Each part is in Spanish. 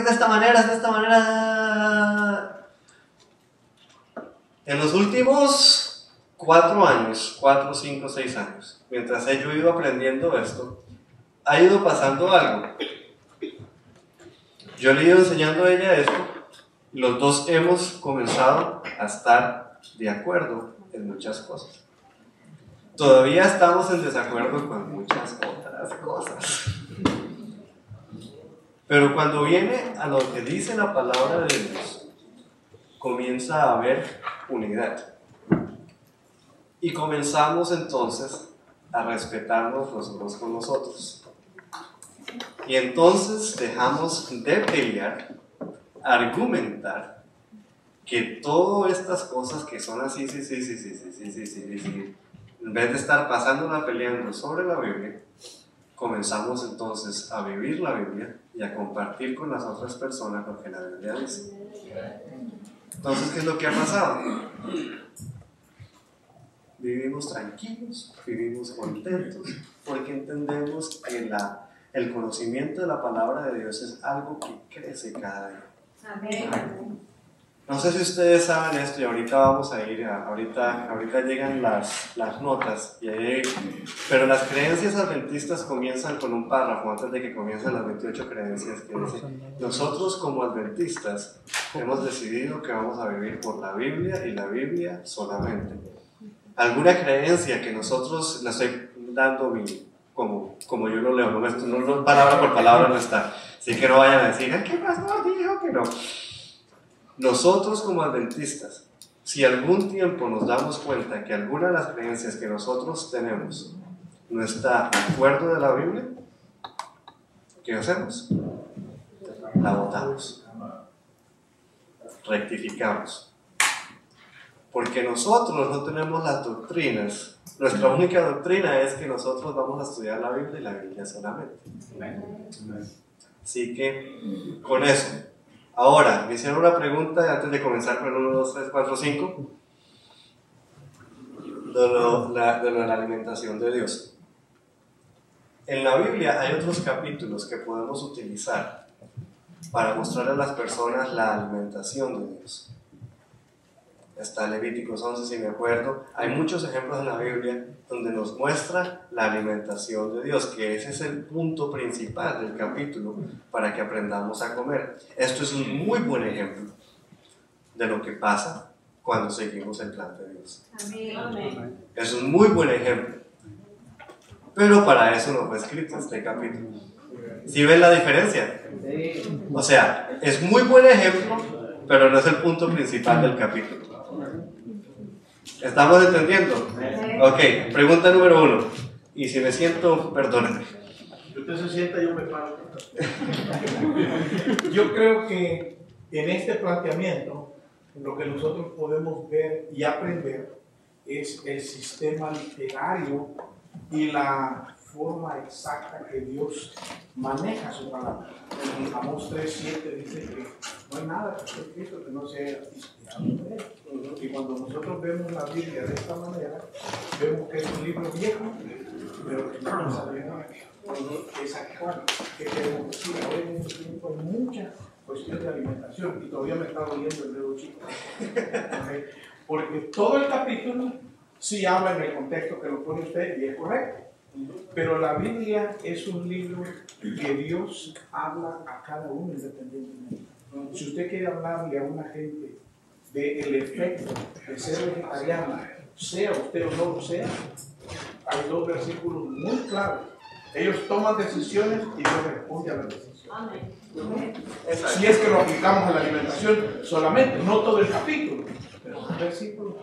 de esta manera, es de esta manera. En los últimos 4 años, 4, 5, 6 años, mientras yo he ido aprendiendo esto, ha ido pasando algo. Yo le he ido enseñando a ella esto, y los dos hemos comenzado a estar de acuerdo en muchas cosas. Todavía estamos en desacuerdo con muchas otras cosas. Pero cuando viene a lo que dice la palabra de Dios, comienza a haber unidad. Y comenzamos entonces a respetarnos los unos con los otros. Y entonces dejamos de pelear, argumentar que todas estas cosas que son así, sí, en vez de estar pasándola peleando sobre la Biblia, comenzamos entonces a vivir la Biblia y a compartir con las otras personas lo que la Biblia dice. Entonces, ¿qué es lo que ha pasado? Vivimos tranquilos, vivimos contentos, porque entendemos que el conocimiento de la palabra de Dios es algo que crece cada día. Amén. No sé si ustedes saben esto, y ahorita vamos a ir, ahorita llegan las notas, pero las creencias adventistas comienzan con un párrafo antes de que comiencen las 28 creencias que dice: nosotros como adventistas hemos decidido que vamos a vivir por la Biblia y la Biblia solamente. Alguna creencia que nosotros le estoy dando como yo lo leo, no palabra por palabra no está, así que no vayan a decir: ¿qué pasó? Dijo que no. Nosotros como adventistas, si algún tiempo nos damos cuenta que alguna de las creencias que nosotros tenemos no está de acuerdo de la Biblia, ¿qué hacemos? La votamos, rectificamos. Porque nosotros no tenemos las doctrinas. Nuestra única doctrina es que nosotros vamos a estudiar la Biblia y la Biblia solamente. Así que, con eso. Ahora, me hicieron una pregunta antes de comenzar con el 1, 2, 3, 4, 5 de la alimentación de Dios. En la Biblia hay otros capítulos que podemos utilizar para mostrarle a las personas la alimentación de Dios. Está Levíticos 11, si me acuerdo. Hay muchos ejemplos en la Biblia donde nos muestra la alimentación de Dios, que ese es el punto principal del capítulo para que aprendamos a comer. Esto es un muy buen ejemplo de lo que pasa cuando seguimos el plan de Dios. Amén. Es un muy buen ejemplo. Pero para eso no fue escrito este capítulo. ¿Sí ven la diferencia? O sea, es muy buen ejemplo, pero no es el punto principal del capítulo. ¿Estamos entendiendo? Ok, pregunta número 1. Y si me siento, perdónenme. Si usted se sienta, yo me paro. Yo creo que en este planteamiento, lo que nosotros podemos ver y aprender es el sistema literario y la forma exacta que Dios maneja su palabra. En Amós 3:7 dice que no hay nada que esté escrito que no sea inspirado por él. Y cuando nosotros vemos la Biblia de esta manera, vemos que es un libro viejo, pero que no sabemos es actual. ¿Qué queremos decir? Ahora en este tiempo hay mucha cuestión de alimentación, y todavía me está doliendo el dedo chico. ¿Okay? Porque todo el capítulo sí habla en el contexto que lo pone usted y es correcto. Pero la Biblia es un libro que Dios habla a cada uno independientemente. Si usted quiere hablarle a una gente del efecto de ser vegetariano, sea usted o no lo sea, hay 2 versículos muy claros. Ellos toman decisiones y Dios responde a las decisiones. Si es que lo aplicamos a la alimentación solamente, no todo el capítulo, pero un versículo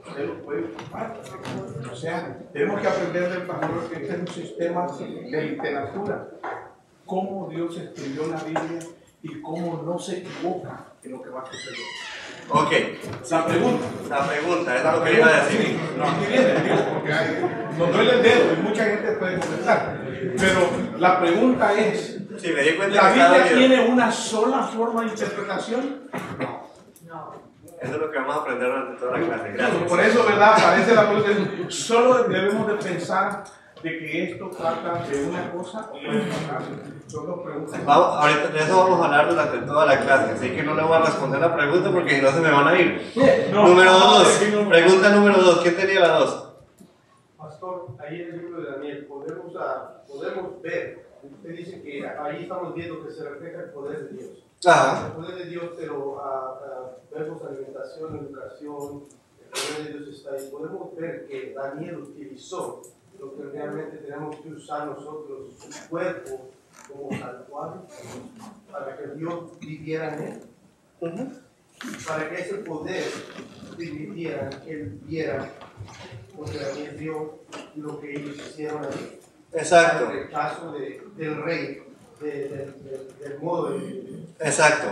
usted lo puede ocupar. O sea, tenemos que aprender del pastor que este es un sistema de literatura, cómo Dios escribió la Biblia y cómo no se equivoca en lo que va a suceder. Ok, la pregunta es lo que iba a decir. No, aquí viene, digo, porque nos duele el dedo y mucha gente puede contestar. Pero la pregunta es, sí, me di cuenta ¿la que Biblia tiene una sola forma de interpretación? No. Eso es lo que vamos a aprender durante toda la clase. Gracias. Por eso, ¿verdad? Parece la pregunta. Solo debemos de pensar de que esto trata de una cosa o puede tratar de dos preguntas. Ahorita de eso vamos a hablar durante toda la clase, así que no le voy a responder la pregunta porque si no se me van a ir. Número 2, pregunta número 2, ¿quién tenía la 2? Pastor, ahí en el libro de Daniel podemos ver, usted dice que ahí estamos viendo que se refleja el poder de Dios. Ajá. El poder de Dios, pero vemos alimentación, educación, el poder de Dios está ahí. Podemos ver que Daniel utilizó lo que realmente tenemos que usar nosotros, su cuerpo, como tal cual, para que Dios viviera en él. Para que ese poder dividiera, que él viera, porque Daniel vio lo que ellos hicieron ahí. Exacto. En el caso del rey, del modo de vivir. Exacto.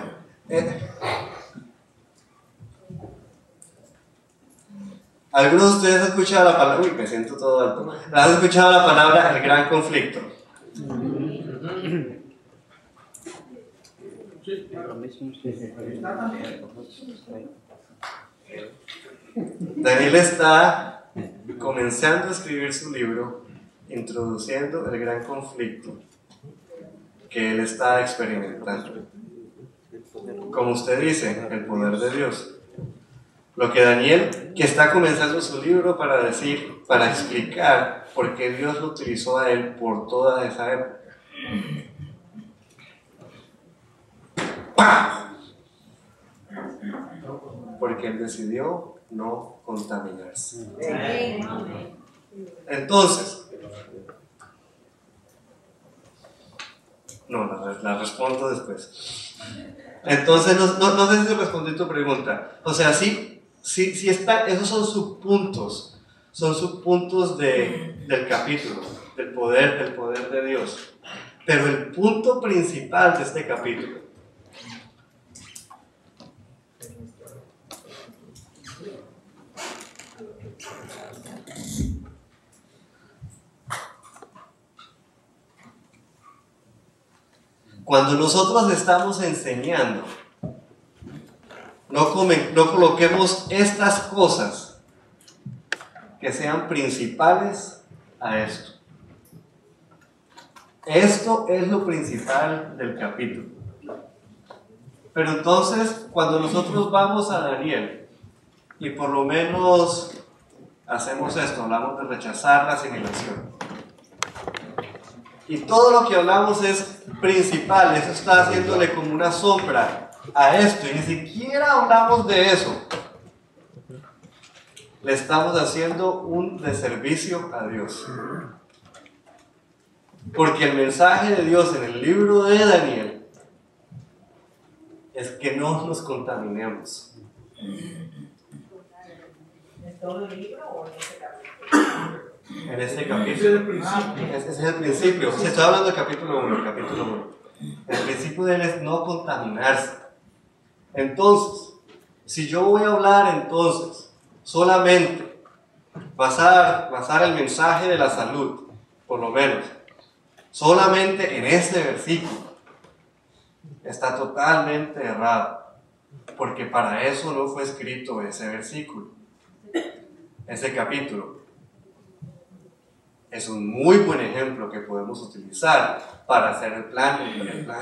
Algunos de ustedes han escuchado la palabra, uy, me siento todo alto. ¿Han escuchado la palabra el gran conflicto? Daniel está comenzando a escribir su libro, introduciendo el gran conflicto que él está experimentando. Como usted dice, el poder de Dios. Lo que Daniel, que está comenzando su libro para decir, para explicar por qué Dios lo utilizó a él por toda esa época. ¡Pam! Porque él decidió no contaminarse. Entonces, no, la respondo después. Entonces, no sé si respondí tu pregunta. O sea, sí está, esos son subpuntos del capítulo, del poder de Dios. Pero el punto principal de este capítulo cuando nosotros estamos enseñando, no coloquemos estas cosas que sean principales a esto. Esto es lo principal del capítulo. Pero entonces, cuando nosotros vamos a Daniel y por lo menos hacemos esto, hablamos de rechazar la asimilación. Y todo lo que hablamos es principal, eso está haciéndole como una sombra a esto, y ni siquiera hablamos de eso. Le estamos haciendo un deservicio a Dios. Porque el mensaje de Dios en el libro de Daniel es que no nos contaminemos. ¿En todo el libro o en ese capítulo? En este capítulo. Ese es el principio. Se está hablando del capítulo 1. El principio de él es no contaminarse. Entonces, si yo voy a hablar entonces solamente basar el mensaje de la salud, por lo menos, solamente en este versículo, está totalmente errado. Porque para eso no fue escrito ese versículo, ese capítulo. Es un muy buen ejemplo que podemos utilizar para hacer el plan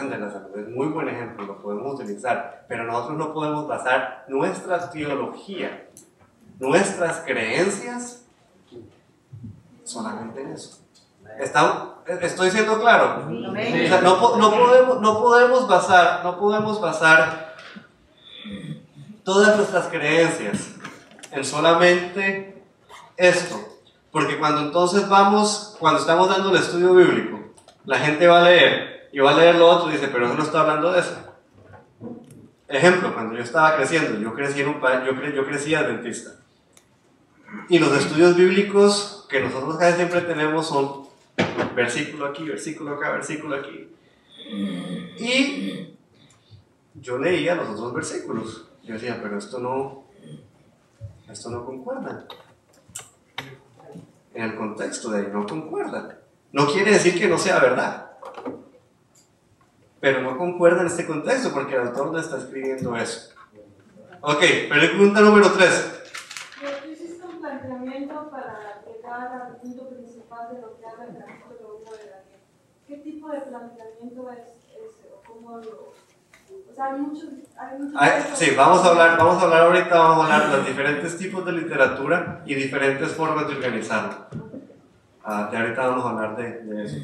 de la salud. Es muy buen ejemplo, lo podemos utilizar. Pero nosotros no podemos basar nuestra teología, nuestras creencias, solamente en eso. ¿Estoy siendo claro? O sea, no podemos basar todas nuestras creencias en solamente esto. Porque cuando estamos dando el estudio bíblico, la gente va a leer y va a leer lo otro y dice, pero eso no está hablando de eso. Ejemplo, cuando yo estaba creciendo, yo crecí adventista. Y los estudios bíblicos que nosotros casi siempre tenemos son versículo aquí, versículo acá, versículo aquí. Y yo leía los otros versículos. Yo decía, pero esto no concuerda. En el contexto de ahí no concuerda. No quiere decir que no sea verdad, pero no concuerda en este contexto porque el autor no está escribiendo eso. Ok, pregunta número 3. Hiciste un planteamiento para aplicar llegar al punto principal de lo que habla el capítulo 1 de Daniel. ¿Qué tipo de planteamiento es ese? ¿O cómo lo...? O sea, hay muchos sí, vamos a hablar ahorita, vamos a hablar de los diferentes tipos de literatura y diferentes formas de organizarlo. Ya ahorita vamos a hablar de eso.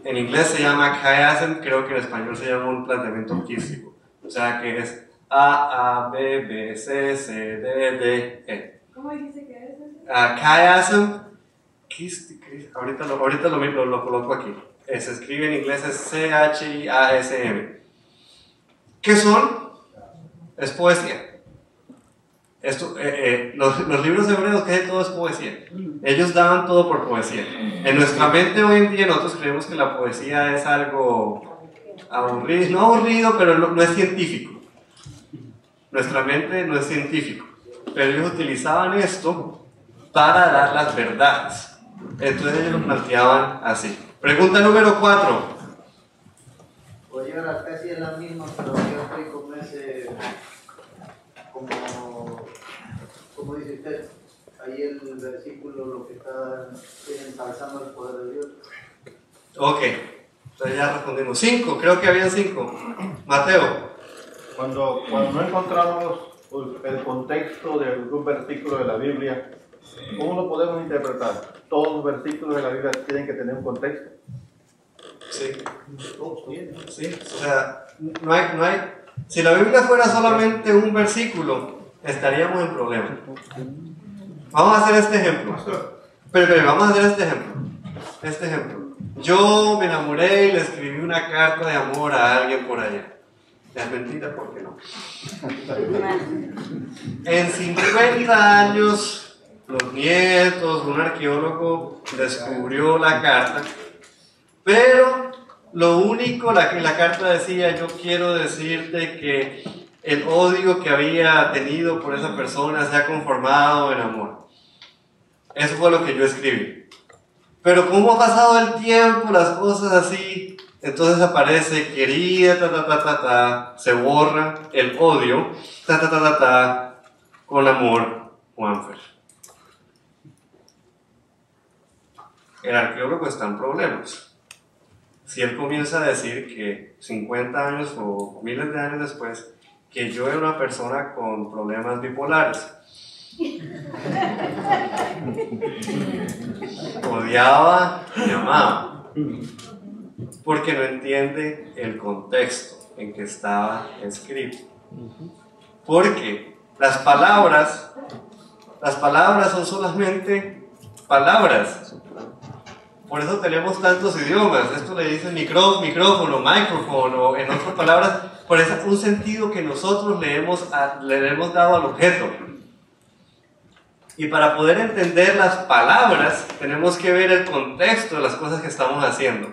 En inglés se llama chiasm, creo que en español se llama un planteamiento quístico. O sea que es A, B, B, C, C, D, D, E. ¿Cómo dice que es ese? Chiasm, ahorita lo coloco aquí. Se escribe en inglés es C-H-I-A-S-M. ¿Qué son? Es poesía. Los libros hebreos, que todo es poesía. Ellos daban todo por poesía. En nuestra mente hoy en día nosotros creemos que la poesía es algo aburrido, no aburrido, pero no es científico. Nuestra mente no es científico. Pero ellos utilizaban esto para dar las verdades. Entonces ellos lo planteaban así. Pregunta número 4. Oye, ahora casi es la misma, pero yo estoy con ese, como dice usted, ahí el versículo lo que está ensalzando el poder de Dios. Ok, entonces ya respondimos. 5, creo que habían 5. Mateo. Cuando no encontramos el contexto de algún versículo de la Biblia, ¿cómo lo podemos interpretar? ¿Todos los versículos de la Biblia tienen que tener un contexto? Sí. Sí, o sea, no hay. Si la Biblia fuera solamente un versículo, estaríamos en problemas. Vamos a hacer este ejemplo. Pero vamos a hacer este ejemplo. Yo me enamoré y le escribí una carta de amor a alguien por allá. Es mentira, ¿por qué no? En 50 años, los nietos, un arqueólogo descubrió la carta. Pero lo único que la carta decía, yo quiero decirte que el odio que había tenido por esa persona se ha conformado en amor. Eso fue lo que yo escribí. Pero como ha pasado el tiempo, las cosas así, entonces aparece querida, se borra el odio, con amor, Juanfer. El arqueólogo está en problemas. Si él comienza a decir que 50 años o miles de años después, que yo era una persona con problemas bipolares, odiaba y amaba, porque no entiende el contexto en que estaba escrito. Porque las palabras son solamente palabras. Por eso tenemos tantos idiomas. Esto le dicen micrófono, micrófono, en otras palabras, por eso un sentido que nosotros le hemos dado al objeto. Y para poder entender las palabras, tenemos que ver el contexto de las cosas que estamos haciendo.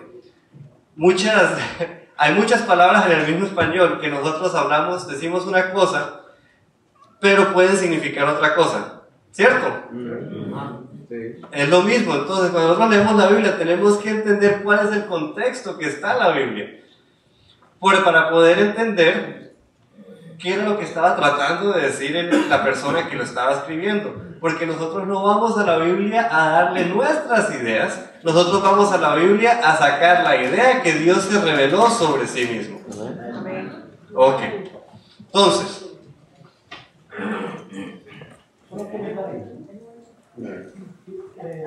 Hay muchas palabras en el mismo español que nosotros decimos una cosa, pero pueden significar otra cosa. ¿Cierto? Sí. Es lo mismo. Entonces, cuando nosotros leemos la Biblia, tenemos que entender cuál es el contexto que está en la Biblia. Para poder entender qué era lo que estaba tratando de decir la persona que lo estaba escribiendo. Porque nosotros no vamos a la Biblia a darle nuestras ideas, nosotros vamos a la Biblia a sacar la idea que Dios se reveló sobre sí mismo. Ok. Entonces, en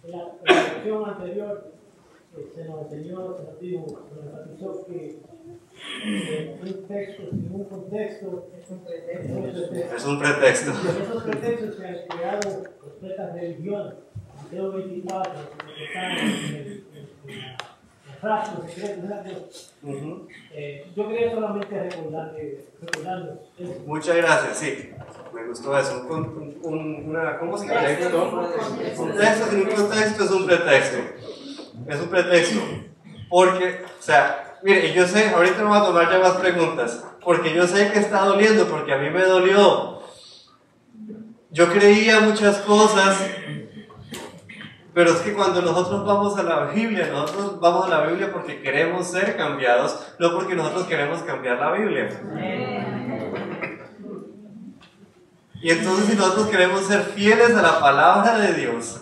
la lección anterior se nos enfatizó que un texto sin un contexto es un pretexto. Esos pretextos se han creado completas religiones. Mateo 24, que están en el frasco secreto de Dios. Yo quería solamente recordarles eso. Muchas gracias, sí. Me gustó eso. ¿Cómo se llama? Un texto sin un contexto es un pretexto. Es un pretexto. Porque, o sea, mire, yo sé, ahorita no voy a tomar ya más preguntas, porque yo sé que está doliendo, porque a mí me dolió. Yo creía muchas cosas, pero es que cuando nosotros vamos a la Biblia, nosotros vamos a la Biblia porque queremos ser cambiados, no porque nosotros queremos cambiar la Biblia. Y entonces, si nosotros queremos ser fieles a la palabra de Dios,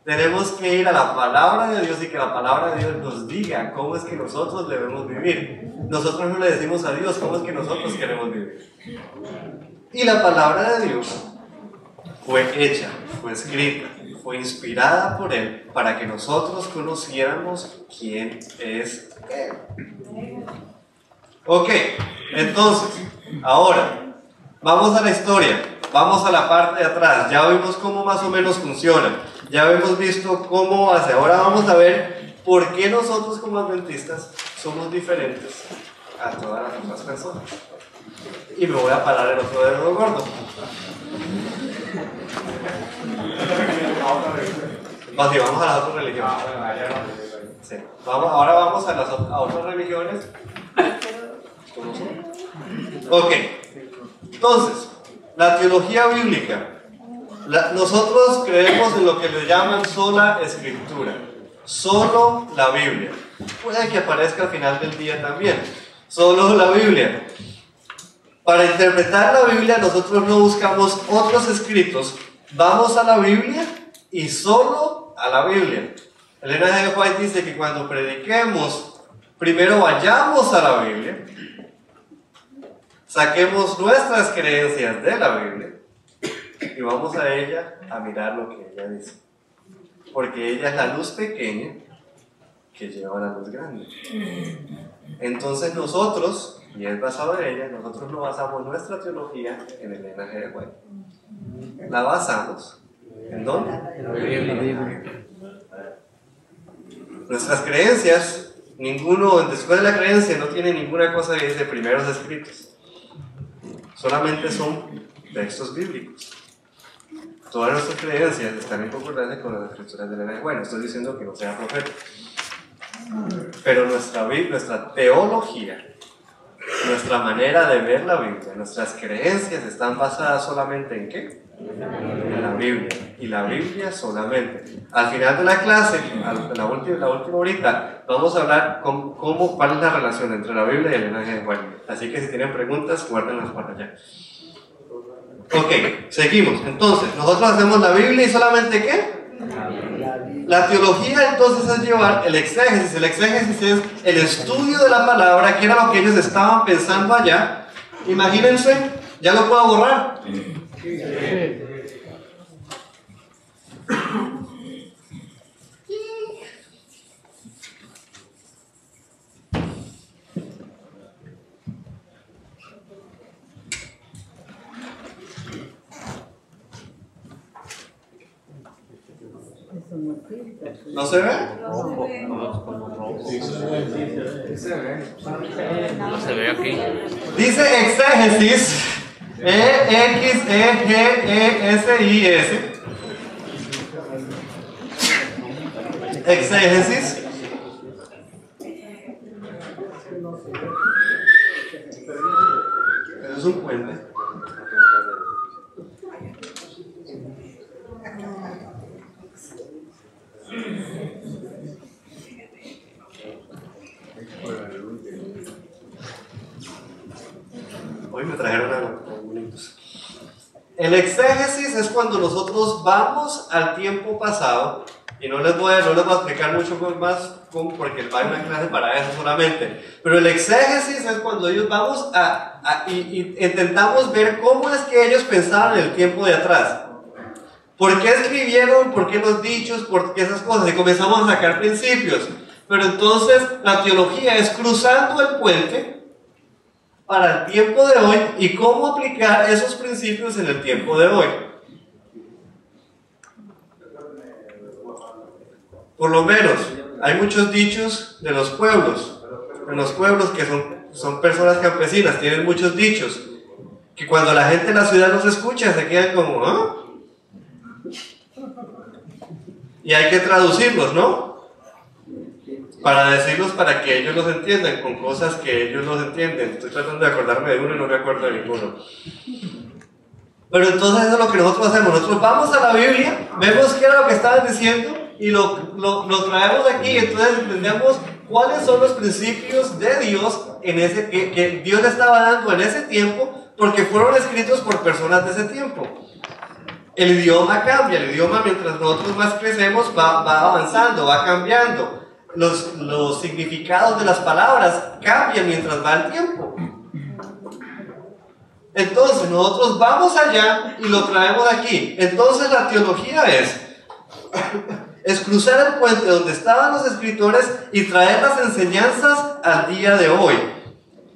tenemos que ir a la palabra de Dios y que la palabra de Dios nos diga cómo es que nosotros debemos vivir. Nosotros no le decimos a Dios cómo es que nosotros queremos vivir. Y la palabra de Dios fue hecha, fue escrita, fue inspirada por Él para que nosotros conociéramos quién es Él. Ok, entonces, ahora, vamos a la historia, vamos a la parte de atrás, ya vimos cómo más o menos funciona, ya hemos visto cómo hace, ahora vamos a ver por qué nosotros como adventistas somos diferentes a todas las otras personas. Y me voy a parar el otro dedo gordo. Sí, vamos a las otras religiones. Sí. Ahora vamos a otras religiones. Ok. Entonces, la teología bíblica. Nosotros creemos en lo que le llaman sola escritura. Solo la Biblia. Puede que aparezca al final del día también. Solo la Biblia. Para interpretar la Biblia nosotros no buscamos otros escritos. Vamos a la Biblia y solo a la Biblia. Elena G. White dice que cuando prediquemos, primero vayamos a la Biblia, saquemos nuestras creencias de la Biblia y vamos a ella a mirar lo que ella dice. Porque ella es la luz pequeña que lleva la luz grande. Entonces nosotros, y es basado en ella, nosotros no basamos nuestra teología en Elena G. White. La basamos ¿en dónde? En la Biblia. Nuestras creencias, después de la creencia no tiene ninguna cosa que dice primeros escritos. Solamente son textos bíblicos. Todas nuestras creencias están en concordancia con las escrituras de Elena G. White. No estoy diciendo que no sea profeta. Pero nuestra teología, nuestra manera de ver la Biblia, nuestras creencias están basadas solamente ¿en qué? En la Biblia. Y la Biblia solamente. Al final de la clase, la última horita, vamos a hablar cuál es la relación entre la Biblia y Elena G. White. Así que si tienen preguntas, guárdenlas para allá. Ok, seguimos. Entonces, nosotros hacemos la Biblia y solamente ¿qué? La teología entonces es llevar el exégesis. El exégesis es el estudio de la palabra, que era lo que ellos estaban pensando allá. Imagínense, ya lo puedo borrar. ¿No se ve? No se ve aquí. Dice exégesis, E-X-E-G-E-S-I-S. Exégesis. Eso es un puente. Hoy me trajeron algo bonitos. El exégesis es cuando nosotros vamos al tiempo pasado, y no les voy a explicar mucho más porque hay una clase para eso solamente, pero el exégesis es cuando ellos vamos y intentamos ver cómo es que ellos pensaban en el tiempo de atrás. ¿Por qué escribieron? ¿Por qué los dichos? ¿Por qué esas cosas? Y comenzamos a sacar principios. Pero entonces la teología es cruzando el puente para el tiempo de hoy y cómo aplicar esos principios en el tiempo de hoy. Por lo menos, hay muchos dichos de los pueblos. En los pueblos que son personas campesinas, tienen muchos dichos. Que cuando la gente en la ciudad los escucha, se quedan como, ¿ah? Y hay que traducirlos, ¿no? Para decirlos para que ellos los entiendan, con cosas que ellos los entienden. Estoy tratando de acordarme de uno y no me acuerdo de ninguno. Pero entonces eso es lo que nosotros hacemos. Nosotros vamos a la Biblia, vemos qué era lo que estaban diciendo y lo traemos aquí y entonces entendemos cuáles son los principios de Dios que Dios le estaba dando en ese tiempo, porque fueron escritos por personas de ese tiempo. el idioma cambia, el idioma mientras nosotros más crecemos va avanzando, va cambiando. Los significados de las palabras cambian mientras va el tiempo. Entonces nosotros vamos allá y lo traemos aquí. Entonces la teología es cruzar el puente donde estaban los escritores y traer las enseñanzas al día de hoy.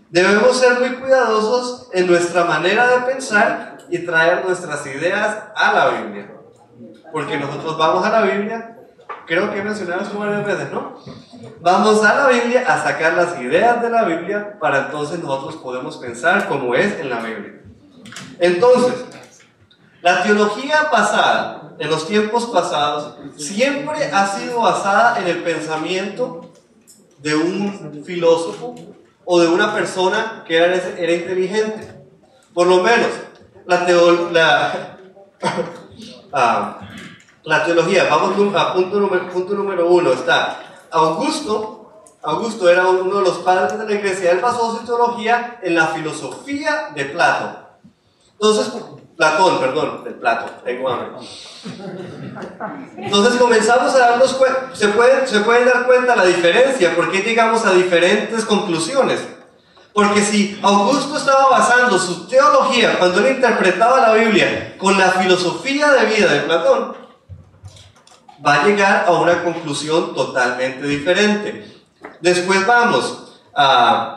Debemos ser muy cuidadosos en nuestra manera de pensar y traer nuestras ideas a la Biblia. Porque nosotros vamos a la Biblia, creo que he mencionado eso varias veces, ¿no? Vamos a la Biblia a sacar las ideas de la Biblia para entonces nosotros podemos pensar como es en la Biblia. Entonces, la teología pasada, en los tiempos pasados, siempre ha sido basada en el pensamiento de un filósofo o de una persona que era inteligente. Por lo menos, la teología, vamos a punto número 1, está Augusto era uno de los padres de la iglesia. Él basó su teología en la filosofía de Platón. Entonces, tengo hambre. Entonces comenzamos a darnos cuenta, se pueden dar cuenta la diferencia, por qué llegamos a diferentes conclusiones. Porque si Augusto estaba basando su teología cuando él interpretaba la Biblia con la filosofía de vida de Platón, va a llegar a una conclusión totalmente diferente. Después vamos a...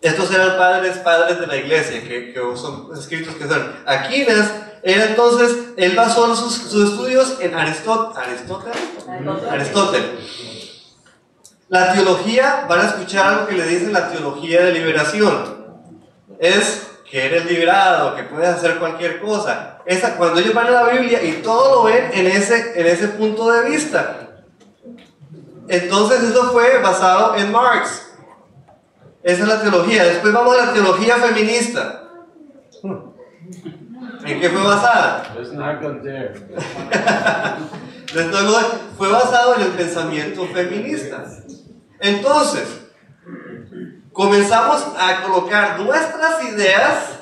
Estos eran padres de la iglesia, que son escritos que son Aquinas. Él basó sus estudios en Aristóteles. La teología, van a escuchar algo que le dicen la teología de liberación. Es que eres liberado, que puedes hacer cualquier cosa. Cuando ellos van a la Biblia y todo lo ven en ese punto de vista. Entonces eso fue basado en Marx. Esa es la teología. Después vamos a la teología feminista. ¿En qué fue basada? Luego fue basado en el pensamiento feminista. Entonces, comenzamos a colocar nuestras ideas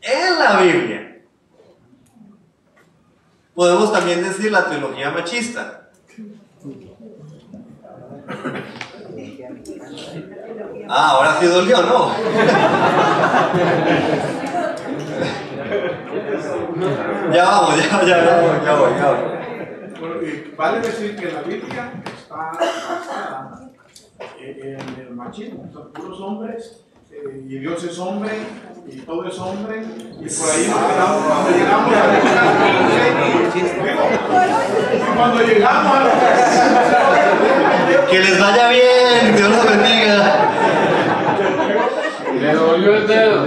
en la Biblia. Podemos también decir la teología machista. Ahora sí dolió, ¿no? Ya vamos. Vale decir que la Biblia está basada en el machismo, son puros hombres, y Dios es hombre, y todo es hombre, y por ahí nos quedamos cuando llegamos a cuando llegamos a que les vaya bien, Dios los bendiga. Le dolió el dedo.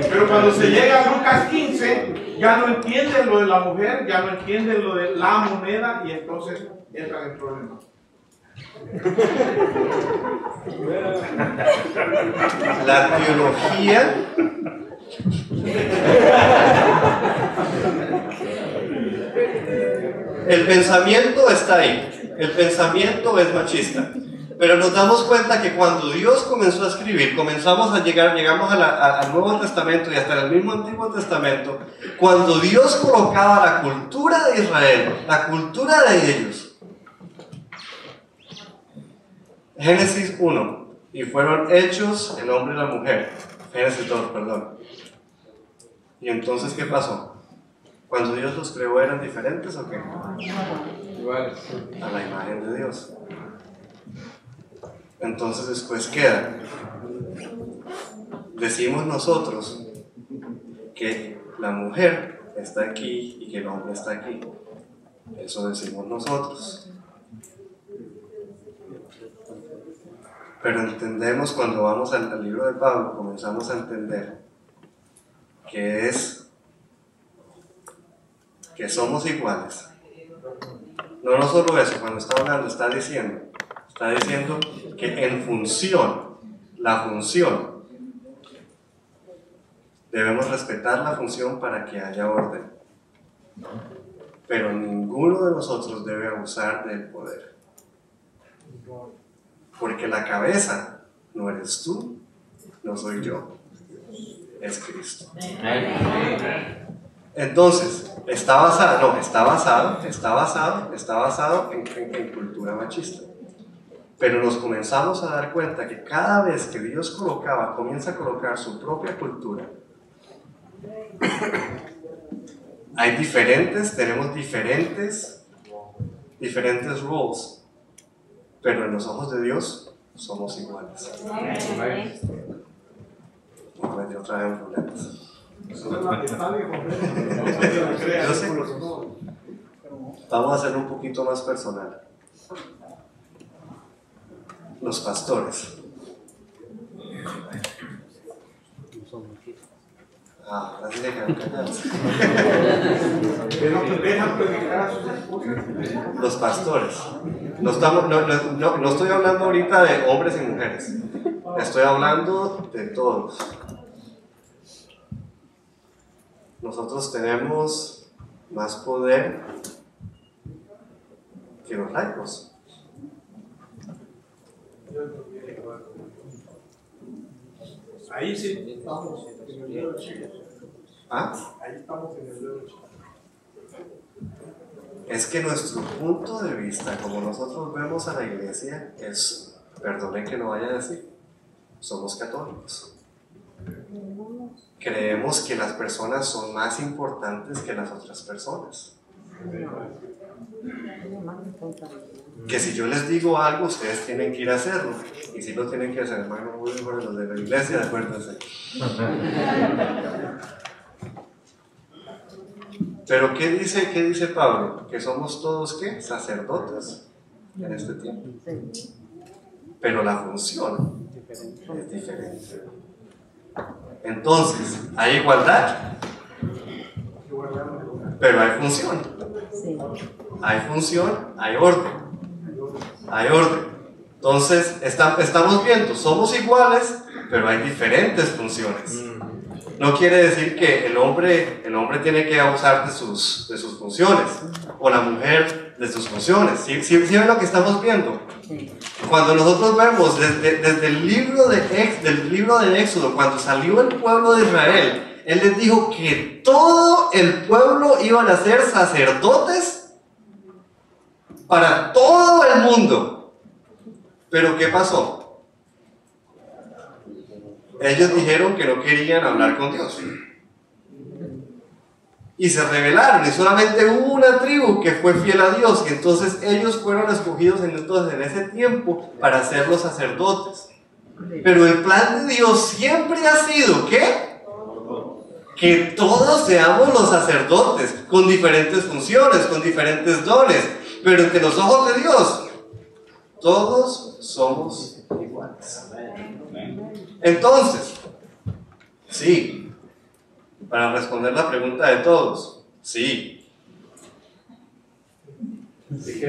Pero cuando se llega a Lucas 15, ya no entienden lo de la mujer, ya no entienden lo de la moneda, y entonces entran en problemas. La teología el pensamiento está ahí, el pensamiento es machista, pero nos damos cuenta que cuando Dios comenzó a escribir, llegamos al Nuevo Testamento y hasta el mismo Antiguo Testamento, cuando Dios colocaba la cultura de Israel, la cultura de ellos, Génesis 1, y fueron hechos el hombre y la mujer. Génesis 2, perdón. ¿Y entonces qué pasó? Cuando Dios los creó, ¿eran diferentes o qué? Iguales. A la imagen de Dios. Entonces después queda. Decimos nosotros que la mujer está aquí y que el hombre está aquí. Eso decimos nosotros. Pero entendemos cuando vamos al libro de Pablo, comenzamos a entender que somos iguales. No solo eso, cuando está hablando, está diciendo que en la función, debemos respetar la función para que haya orden. Pero ninguno de nosotros debe abusar del poder. Porque la cabeza no eres tú, no soy yo, es Cristo. Entonces, está basado en cultura machista. Pero nos comenzamos a dar cuenta que cada vez que Dios comienza a colocar su propia cultura, tenemos diferentes roles, pero en los ojos de Dios somos iguales. Me metí otra vez en problemas. Yo sé. Vamos a hacerlo un poquito más personal. Los pastores. Ahora sí le quedan callados. Los pastores. No estoy hablando ahorita de hombres y mujeres. Estoy hablando de todos. Nosotros tenemos más poder que los laicos. Ahí sí estamos en el dedo chico. Ahí estamos en el dedo chico. Es que nuestro punto de vista, como nosotros vemos a la iglesia, es, perdone que no vaya a decir, somos católicos. Creemos que las personas son más importantes que las otras personas. Que si yo les digo algo, ustedes tienen que ir a hacerlo. Y si lo tienen que hacer, hermano, muy mejor los de la iglesia, acuérdense. Pero ¿qué dice Pablo? Que somos todos, ¿qué? Sacerdotes en este tiempo. Pero la función es diferente. Entonces, ¿hay igualdad? Pero hay función. Hay función, hay orden. Hay orden. Entonces, estamos viendo, somos iguales, pero hay diferentes funciones. No quiere decir que el hombre tiene que abusar de sus funciones, o la mujer de sus funciones. ¿Sí ven lo que estamos viendo? Cuando nosotros vemos desde el libro de Éxodo, cuando salió el pueblo de Israel, Él les dijo que todo el pueblo iban a ser sacerdotes para todo el mundo. Pero ¿qué pasó? Ellos dijeron que no querían hablar con Dios. Y se rebelaron, y solamente hubo una tribu que fue fiel a Dios, y entonces ellos fueron escogidos en ese tiempo para ser los sacerdotes. Pero el plan de Dios siempre ha sido, ¿qué? Que todos seamos los sacerdotes, con diferentes funciones, con diferentes dones, pero entre los ojos de Dios, todos somos iguales. Entonces, sí, para responder la pregunta de todos, sí. Sí.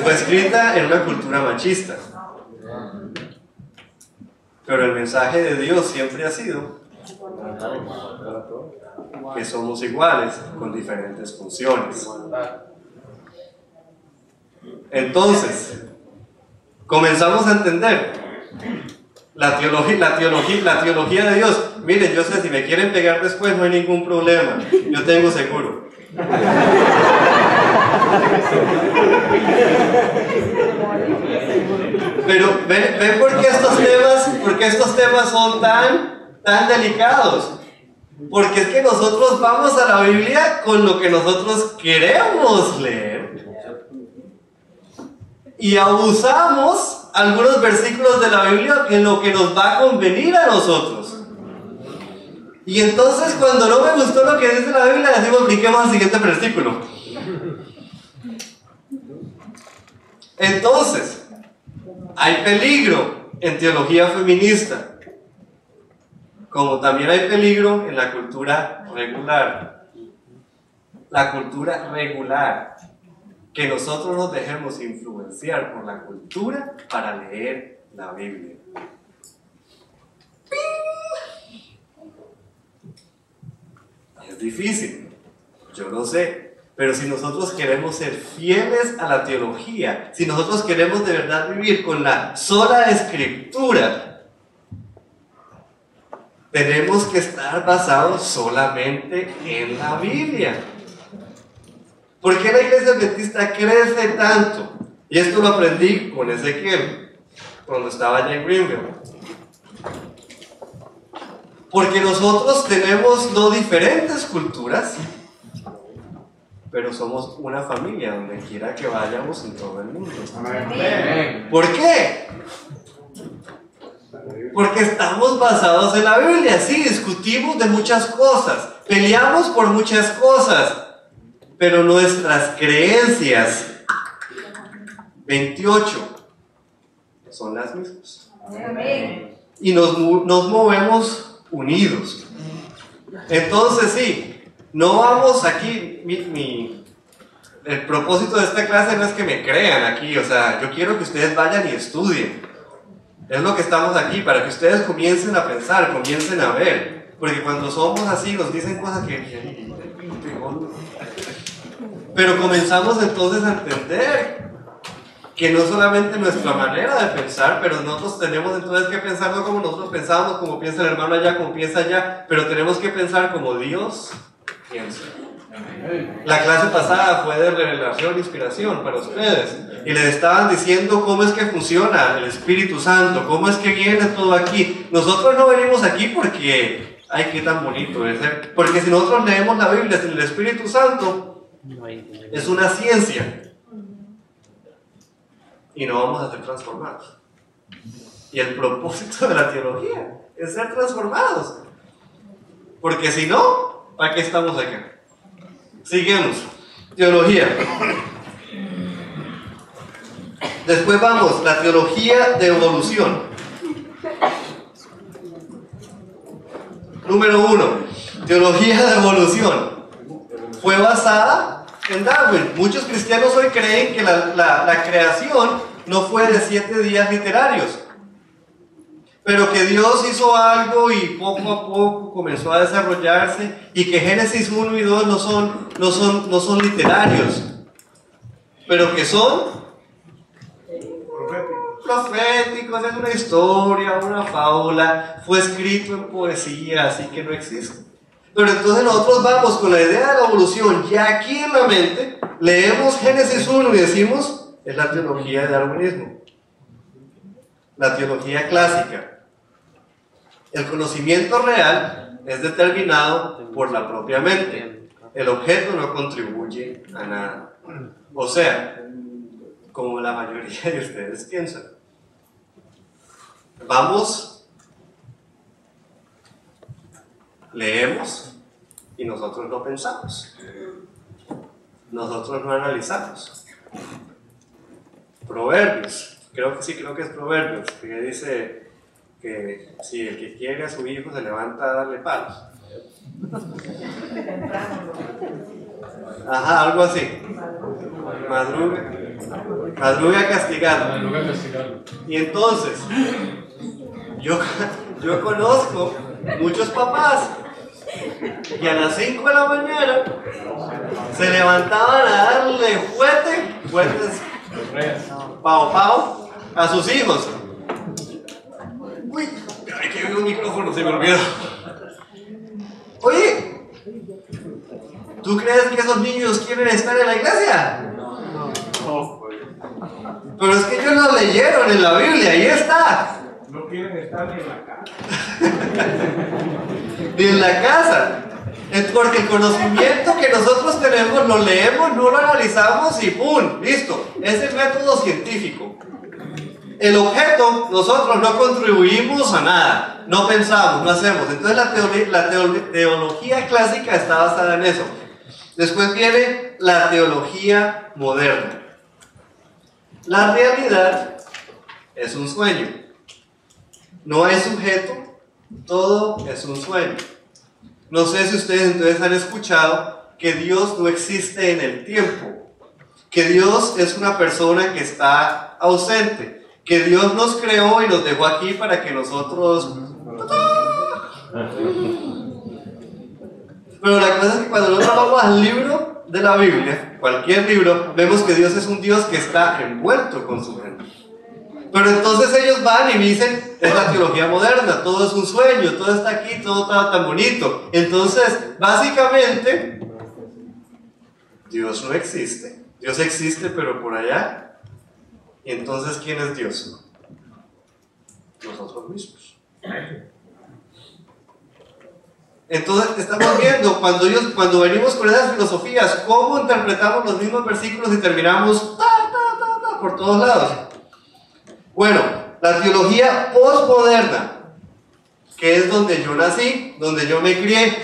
Fue escrita en una cultura machista. Pero el mensaje de Dios siempre ha sido que somos iguales con diferentes funciones. Entonces, comenzamos a entender la teología de Dios. Miren, yo sé, si me quieren pegar después no hay ningún problema, yo tengo seguro. Pero ven por qué estos temas son tan delicados. Porque es que nosotros vamos a la Biblia con lo que nosotros queremos leer y abusamos algunos versículos de la Biblia en lo que nos va a convenir a nosotros. Y entonces cuando no me gustó lo que dice la Biblia, decimos, brinquemos al siguiente versículo. Entonces, hay peligro en teología feminista, como también hay peligro en la cultura regular. La cultura regular. Que nosotros nos dejemos influenciar por la cultura para leer la Biblia. Es difícil, yo lo sé, pero si nosotros queremos ser fieles a la teología, si nosotros queremos de verdad vivir con la sola escritura, tenemos que estar basados solamente en la Biblia. ¿Por qué la iglesia adventista crece tanto? Y esto lo aprendí con Ezequiel, cuando estaba allá en Greenville. Porque nosotros tenemos no diferentes culturas, pero somos una familia donde quiera que vayamos en todo el mundo. Amén. ¿Por qué? Porque estamos basados en la Biblia. Sí, discutimos de muchas cosas, peleamos por muchas cosas, pero nuestras creencias 28 son las mismas. Y nos movemos unidos. Entonces sí, no vamos aquí, el propósito de esta clase no es que me crean aquí, o sea, yo quiero que ustedes vayan y estudien. Es lo que estamos aquí, para que ustedes comiencen a pensar, comiencen a ver. Porque cuando somos así nos dicen cosas que... Pero comenzamos entonces a entender que no solamente nuestra manera de pensar, pero nosotros tenemos entonces que pensar no como nosotros pensamos, como piensa el hermano allá, como piensa allá, pero tenemos que pensar como Dios piensa. La clase pasada fue de revelación e inspiración para ustedes, y les estaban diciendo cómo es que funciona el Espíritu Santo, cómo es que viene todo aquí. Nosotros no venimos aquí porque, ay, qué tan bonito es, porque si nosotros leemos la Biblia sin el Espíritu Santo, es una ciencia. Y no vamos a ser transformados. Y el propósito de la teología es ser transformados. Porque si no, ¿para qué estamos acá? Seguimos. Teología. Después vamos, la teología de evolución. Número 1, teología de evolución. Fue basada en Darwin. Muchos cristianos hoy creen que la creación no fue de 7 días literarios, pero que Dios hizo algo y poco a poco comenzó a desarrollarse, y que Génesis 1 y 2 no son literarios, pero que son proféticos, es una historia, una fábula, fue escrito en poesía, así que no existe. Pero entonces nosotros vamos con la idea de la evolución ya aquí en la mente, leemos Génesis 1 y decimos, es la teología del darwinismo, la teología clásica. El conocimiento real es determinado por la propia mente. El objeto no contribuye a nada. O sea, como la mayoría de ustedes piensan. Vamos, leemos y nosotros no pensamos. Nosotros no analizamos. Proverbios, creo que es Proverbios, que dice que si el que quiere a su hijo se levanta a darle palos. Ajá, algo así. Madruga a castigarlo. Y entonces, yo conozco muchos papás que a las 5 de la mañana se levantaban a darle fuetes, pao, a sus hijos. Uy, ay, que veo un micrófono, se me olvidó. Oye, ¿tú crees que esos niños quieren estar en la iglesia? No. Pero es que ellos lo leyeron en la Biblia, ahí está. No quieren estar ni en la casa. Ni en la casa. Es porque el conocimiento que nosotros tenemos lo leemos, no lo analizamos y ¡pum! Listo. Es el método científico. El objeto, nosotros no contribuimos a nada, no pensamos, no hacemos. Entonces la teología clásica está basada en eso. Después viene la teología moderna. La realidad es un sueño. No hay sujeto, todo es un sueño. No sé si ustedes entonces han escuchado que Dios no existe en el tiempo, que Dios es una persona que está ausente, que Dios nos creó y nos dejó aquí para que nosotros... Pero la cosa es que cuando nosotros vamos al libro de la Biblia, cualquier libro, vemos que Dios es un Dios que está envuelto con su gente. Pero entonces ellos van y me dicen, es la teología moderna, todo es un sueño, todo está aquí, todo está tan bonito. Entonces, básicamente, Dios no existe. Dios existe, pero por allá. Y entonces, ¿quién es Dios? Nosotros mismos. Entonces, estamos viendo, cuando venimos con esas filosofías, cómo interpretamos los mismos versículos y terminamos por todos lados. Bueno, la teología postmoderna, que es donde yo nací, donde yo me crié.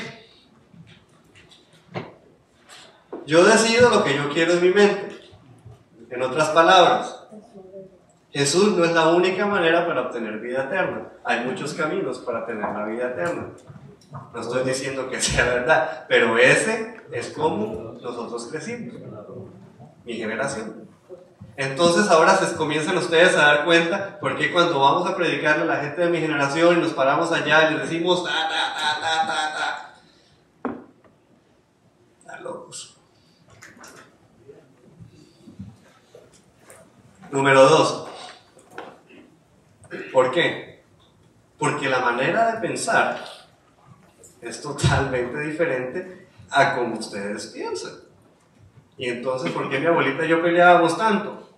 Yo decido lo que yo quiero en mi mente. En otras palabras, Jesús no es la única manera para obtener vida eterna. Hay muchos caminos para tener la vida eterna. No estoy diciendo que sea verdad, pero ese es como nosotros crecimos, mi generación. Entonces ahora se comienzan ustedes a dar cuenta porque cuando vamos a predicarle a la gente de mi generación y nos paramos allá y les decimos están locos. Número 2. ¿Por qué? Porque la manera de pensar es totalmente diferente a como ustedes piensan. Y entonces, ¿por qué mi abuelita y yo peleábamos tanto?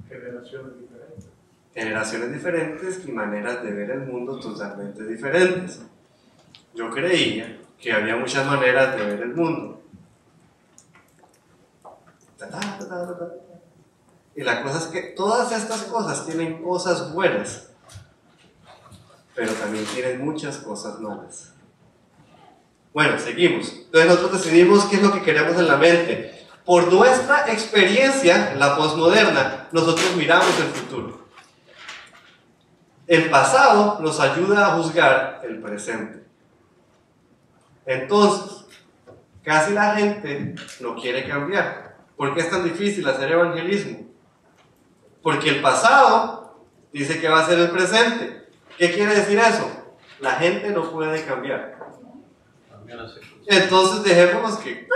Generaciones diferentes. Generaciones diferentes y maneras de ver el mundo totalmente diferentes. Yo creía que había muchas maneras de ver el mundo. Y la cosa es que todas estas cosas tienen cosas buenas, pero también tienen muchas cosas malas. Bueno, seguimos. Entonces nosotros decidimos qué es lo que queremos en la mente. Por nuestra experiencia, la posmoderna, nosotros miramos el futuro. El pasado nos ayuda a juzgar el presente. Entonces, casi la gente no quiere cambiar. ¿Por qué es tan difícil hacer evangelismo? Porque el pasado dice que va a ser el presente. ¿Qué quiere decir eso? La gente no puede cambiar. Entonces dejémonos que...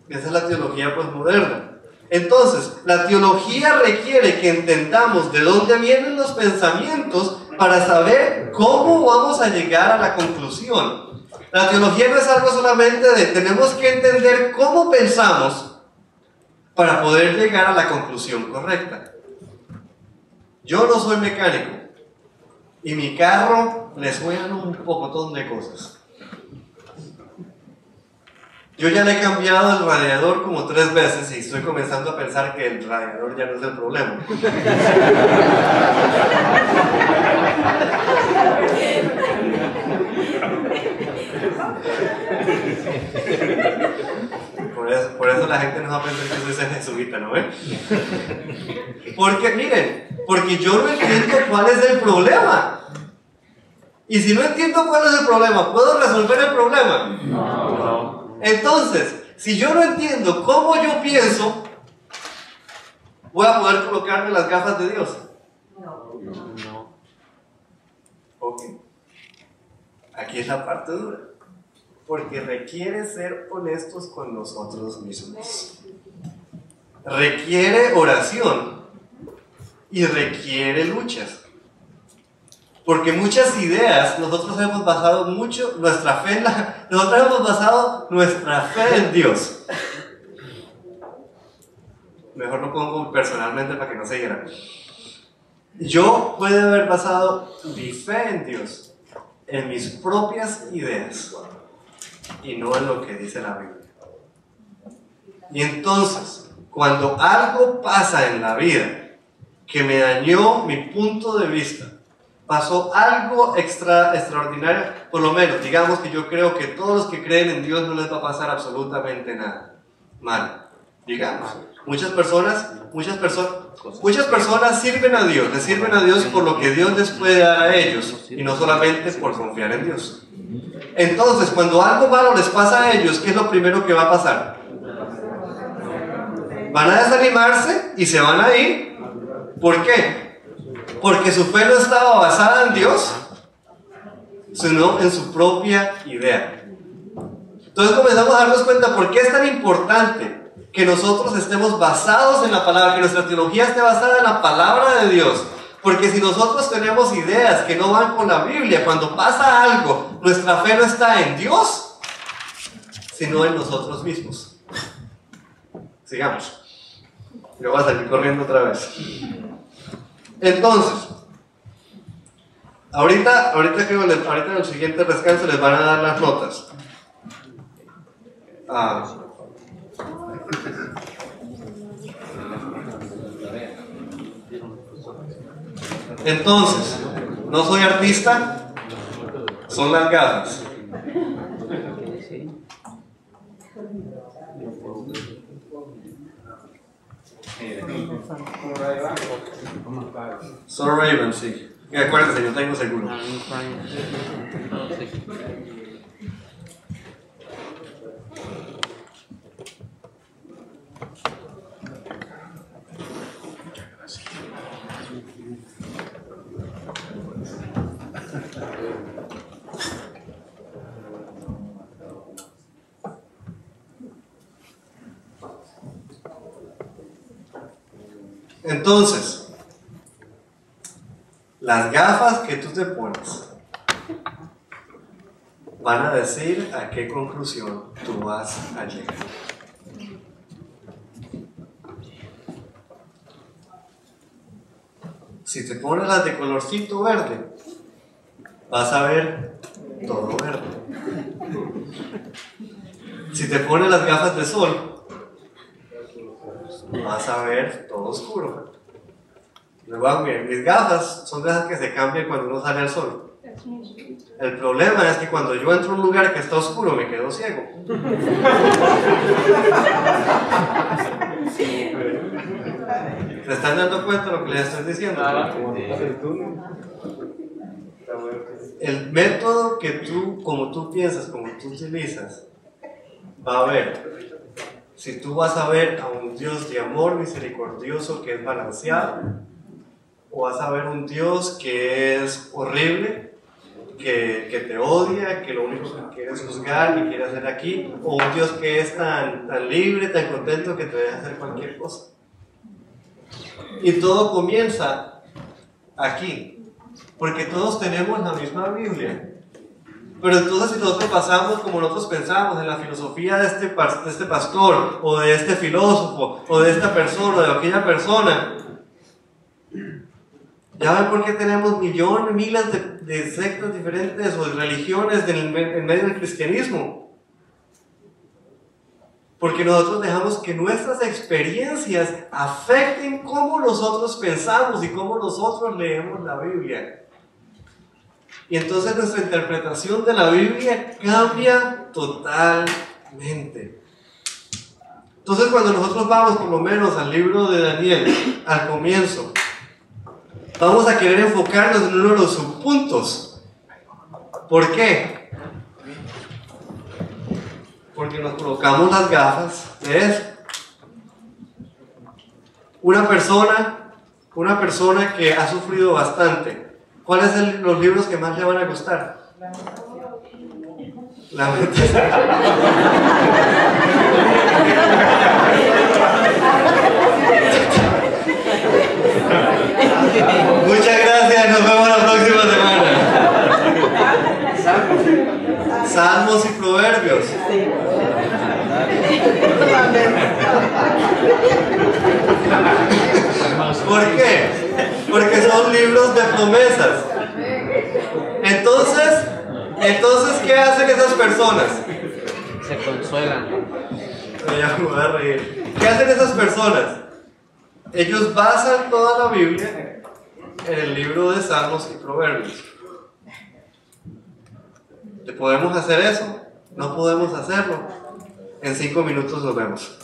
Esa es la teología posmoderna. Entonces, la teología requiere que entendamos de dónde vienen los pensamientos para saber cómo vamos a llegar a la conclusión. La teología no es algo solamente de tenemos que entender cómo pensamos para poder llegar a la conclusión correcta. Yo no soy mecánico y mi carro le suenan un pocotón de cosas. Yo ya le he cambiado el radiador como 3 veces y estoy comenzando a pensar que el radiador ya no es el problema. Por eso la gente no va a pensar que soy ese jesuita, ¿no ven? Porque miren, porque yo no entiendo cuál es el problema. Y si no entiendo cuál es el problema, ¿puedo resolver el problema? No. Entonces, si yo no entiendo cómo yo pienso, ¿voy a poder colocarme las gafas de Dios? No. Ok. Aquí es la parte dura. Porque requiere ser honestos con nosotros mismos. Requiere oración y requiere luchas. Porque muchas ideas, nosotros hemos basado mucho nuestra fe en nosotros hemos basado nuestra fe en Dios. Mejor lo pongo personalmente para que no se hiera. Yo puedo haber basado mi fe en Dios, en mis propias ideas, y no en lo que dice la Biblia. Y entonces, cuando algo pasa en la vida que me dañó mi punto de vista, pasó algo extraordinario, por lo menos, digamos que yo creo que todos los que creen en Dios no les va a pasar absolutamente nada mal. Digamos, muchas personas sirven a Dios, les sirven a Dios por lo que Dios les puede dar a ellos y no solamente por confiar en Dios. Entonces, cuando algo malo les pasa a ellos, ¿qué es lo primero que va a pasar? Van a desanimarse y se van a ir. ¿Por qué? Porque su fe no estaba basada en Dios, sino en su propia idea. Entonces comenzamos a darnos cuenta por qué es tan importante que nosotros estemos basados en la palabra, que nuestra teología esté basada en la palabra de Dios. Porque si nosotros tenemos ideas que no van con la Biblia, cuando pasa algo, nuestra fe no está en Dios, sino en nosotros mismos. Sigamos. Yo voy a salir corriendo otra vez. Entonces, ahorita en el siguiente descanso les van a dar las notas. Entonces, no soy artista, son las gafas. So Raven, sí. Y acuérdense, yo tengo seguro. Entonces, las gafas que tú te pones van a decir a qué conclusión tú vas a llegar. Si te pones las de colorcito verde, vas a ver todo verde. Si te pones las gafas de sol, vas a ver todo oscuro. Luego, miren, mis gafas son de esas que se cambian cuando uno sale al sol. El problema es que cuando yo entro a un lugar que está oscuro, me quedo ciego. ¿Se están dando cuenta de lo que les estoy diciendo? El método que tú, como tú piensas, como tú utilizas, va a ver si tú vas a ver a un Dios de amor misericordioso que es balanceado, o vas a ver un Dios que es horrible, que te odia, que lo único que quiere es juzgar, que quiere hacer aquí, o un Dios que es tan libre, tan contento que te deja hacer cualquier cosa. Y todo comienza aquí, porque todos tenemos la misma Biblia. Pero entonces si nosotros pasamos como nosotros pensamos en la filosofía de este pastor, o de este filósofo, o de esta persona, o de aquella persona, ya ven por qué tenemos millones, miles de sectas diferentes o de religiones en medio del cristianismo. Porque nosotros dejamos que nuestras experiencias afecten cómo nosotros pensamos y cómo nosotros leemos la Biblia. Y entonces nuestra interpretación de la Biblia cambia totalmente. Entonces cuando nosotros vamos por lo menos al libro de Daniel, al comienzo, vamos a querer enfocarnos en uno de los subpuntos. ¿Por qué? Porque nos colocamos las gafas de eso. Una persona que ha sufrido bastante, ¿cuáles son los libros que más le van a gustar? La mente. Muchas gracias, nos vemos la próxima semana. Salmos y Proverbios. ¿Por qué? Porque son libros de promesas. Entonces, ¿qué hacen esas personas? Se consuelan. Ya me voy a reír. ¿Qué hacen esas personas? Ellos basan toda la Biblia en el libro de Salmos y Proverbios. ¿Podemos hacer eso? No podemos hacerlo. En 5 minutos nos vemos.